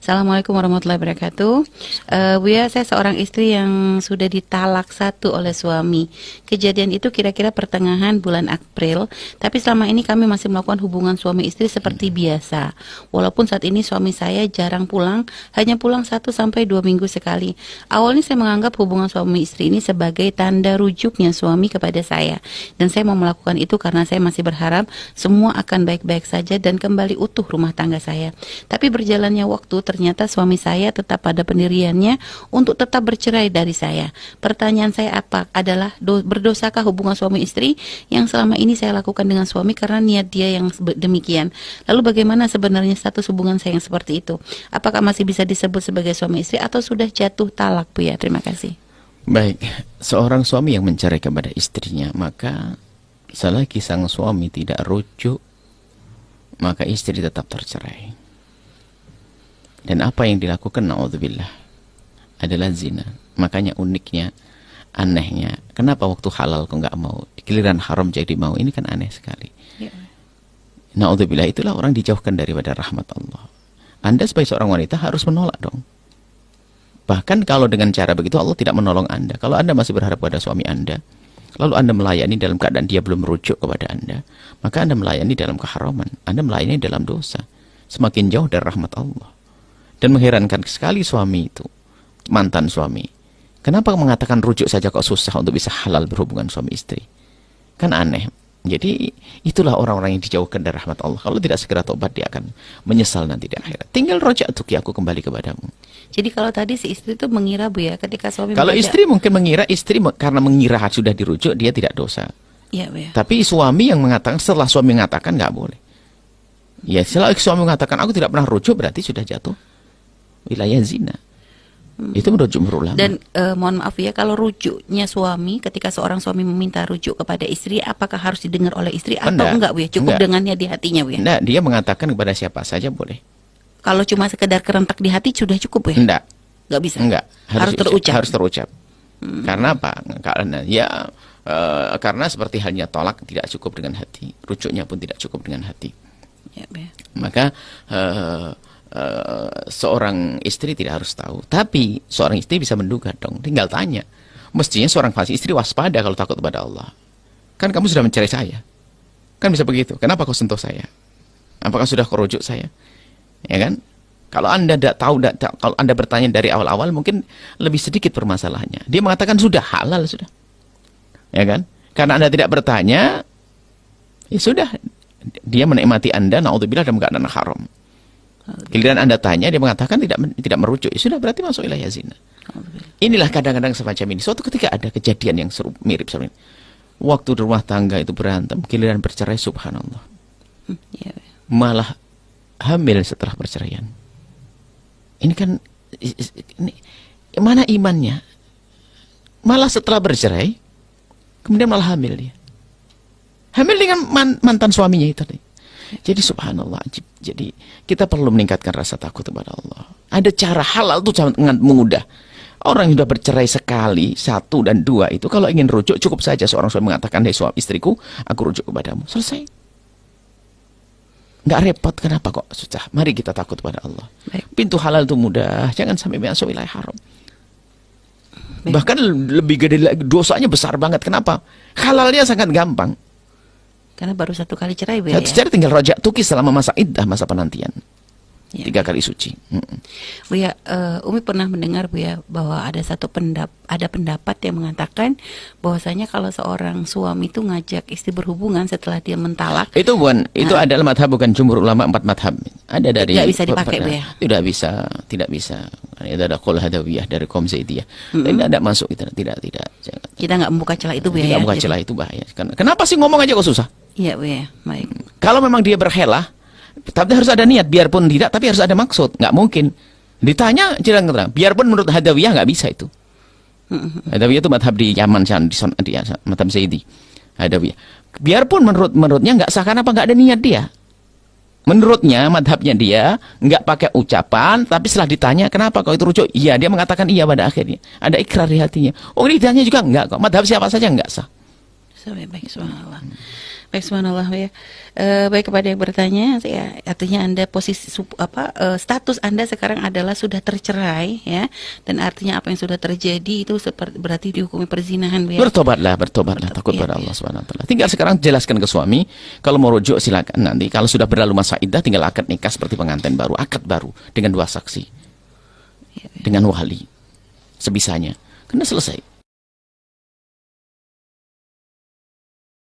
Assalamualaikum warahmatullahi wabarakatuh. Buya, saya seorang istri yang sudah ditalak satu oleh suami. Kejadian itu kira-kira pertengahan bulan April, tapi selama ini kami masih melakukan hubungan suami istri seperti biasa. Walaupun saat ini suami saya jarang pulang, hanya pulang 1 sampai 2 minggu sekali. Awalnya saya menganggap hubungan suami istri ini sebagai tanda rujuknya suami kepada saya. Dan saya mau melakukan itu karena saya masih berharap semua akan baik-baik saja dan kembali utuh rumah tangga saya. Tapi berjalannya waktu, ternyata suami saya tetap pada pendiriannya untuk tetap bercerai dari saya. Pertanyaan saya adalah berdosakah hubungan suami istri yang selama ini saya lakukan dengan suami karena niat dia yang demikian. Lalu bagaimana sebenarnya status hubungan saya yang seperti itu? Apakah masih bisa disebut sebagai suami istri atau sudah jatuh talak, Bu ya? Terima kasih. Baik, seorang suami yang mencerai kepada istrinya, maka selagi sang suami tidak rujuk, maka istri tetap tercerai. Dan apa yang dilakukan, na'udzubillah, adalah zina. Makanya uniknya, anehnya, kenapa waktu halal kok nggak mau, giliran haram jadi mau? Ini kan aneh sekali. Ya. Na'udzubillah, itulah orang dijauhkan daripada rahmat Allah. Anda sebagai seorang wanita harus menolak dong. Bahkan kalau dengan cara begitu Allah tidak menolong Anda. Kalau Anda masih berharap pada suami Anda, lalu Anda melayani dalam keadaan dia belum merujuk kepada Anda, maka Anda melayani dalam keharaman. Anda melayani dalam dosa. Semakin jauh dari rahmat Allah. Dan mengherankan sekali suami itu, mantan suami. Kenapa mengatakan rujuk saja kok susah untuk bisa halal berhubungan suami istri? Kan aneh. Jadi itulah orang-orang yang dijauhkan dari rahmat Allah. Kalau tidak segera tobat, dia akan menyesal nanti di akhirat. Tinggal rojak tuki, aku kembali kepadamu. Jadi kalau tadi si istri itu mengira, Bu ya, ketika suami kalau istri mungkin mengira, karena mengira sudah dirujuk, dia tidak dosa. Ya, Bu ya. Tapi suami yang mengatakan, setelah suami mengatakan nggak boleh. Ya, setelah suami mengatakan aku tidak pernah rujuk, berarti sudah jatuh wilayah zina. Itu menurut jumhur ulama. Dan mohon maaf ya, kalau rujuknya suami, ketika seorang suami meminta rujuk kepada istri, apakah harus didengar oleh istri atau enggak, Bu ya? Cukup dengannya di hatinya, Bu ya? Enggak, dia mengatakan kepada siapa saja boleh. Kalau cuma sekedar kerentak di hati sudah cukup, Bu ya? Enggak. Enggak bisa. Enggak, harus terucap. Harus terucap. Karena apa? Karena karena seperti halnya tolak tidak cukup dengan hati, rujuknya pun tidak cukup dengan hati. Ya, Bu ya. Maka seorang istri tidak harus tahu, tapi seorang istri bisa menduga dong, tinggal tanya. Mestinya seorang istri waspada kalau takut kepada Allah. Kan kamu sudah mencerai saya, kan bisa begitu. Kenapa kau sentuh saya? Apakah sudah kau rujuk saya? Ya kan? Kalau Anda tidak tahu, kalau Anda bertanya dari awal-awal, mungkin lebih sedikit permasalahannya. Dia mengatakan sudah halal sudah, ya kan? Karena Anda tidak bertanya, ya sudah, dia menikmati Anda, naudzubillah, dalam keadaan haram. Giliran Anda tanya, dia mengatakan tidak merujuk. Ya sudah, berarti masuk wilayah zina. Inilah kadang-kadang semacam ini. Suatu ketika ada kejadian yang mirip seperti ini. Waktu di rumah tangga itu berantem, giliran bercerai, subhanallah. Malah hamil setelah perceraian. Ini kan, mana imannya? Malah setelah bercerai, kemudian malah hamil dia. Hamil dengan mantan suaminya itu tadi. Jadi subhanallah, jadi kita perlu meningkatkan rasa takut kepada Allah. Ada cara halal itu sangat mudah. Orang yang sudah bercerai sekali, 1 dan 2 itu kalau ingin rujuk cukup saja seorang suami mengatakan, "Hei suami istriku, aku rujuk kepadamu." Selesai. Nggak repot, kenapa kok susah? Mari kita takut kepada Allah. Baik. Pintu halal itu mudah, jangan sampai masuk wilayah haram. Baik. Bahkan lebih gede lagi, dosanya besar banget. Kenapa? Halalnya sangat gampang. Karena baru 1 kali cerai, Bu ya? Cerai tinggal rojak tuki selama masa iddah, masa penantian. Ya. 3 kali suci. Bu ya, Umi pernah mendengar, Bu ya, bahwa ada pendapat yang mengatakan bahwasanya kalau seorang suami itu ngajak istri berhubungan setelah dia mentalak. Itu adalah madhab, bukan jumhur ulama 4 madhab. Ada dari. Tidak bisa dipakai, Bu ya? Tidak bisa. Ada qul hadawiyah dari kaum Zaidiyah. Tidak ada masuk kita, tidak. Kita nggak membuka celah itu, Bu ya? Tidak membuka celah itu bahaya. Kenapa sih ngomong aja kok susah? Iya, Bu ya, baik. Kalau memang dia berhelah, tapi harus ada niat, biarpun tidak, tapi harus ada maksud. Nggak mungkin ditanya terang-terang. Biarpun menurut Hadawiyah nggak bisa itu. Hadawiyah itu madhab di Yaman, di madhab Zaidi. Hadawiyah. Biarpun menurutnya nggak sah, karena apa? Nggak ada niat dia. Menurutnya, madhabnya dia nggak pakai ucapan, tapi setelah ditanya kenapa kau itu rujuk, iya, dia mengatakan iya pada akhirnya. Ada ikrar di hatinya. Oh, ini ditanya juga nggak kok. Madhab siapa saja nggak sah. Baik, subhanallah. Baik, subhanallah ya. Baik, kepada yang bertanya, ya, artinya Anda status Anda sekarang adalah sudah tercerai ya, dan artinya apa yang sudah terjadi itu berarti dihukumi perzinahan, Bu ya. Bertobatlah, takut Ya, pada Allah Subhanahu wa taala. Tinggal sekarang jelaskan ke suami, kalau mau rujuk silakan nanti. Kalau sudah berlalu masa iddah tinggal akad nikah seperti pengantin baru, akad baru dengan 2 saksi. Dengan wali. Sebisanya. Karena selesai.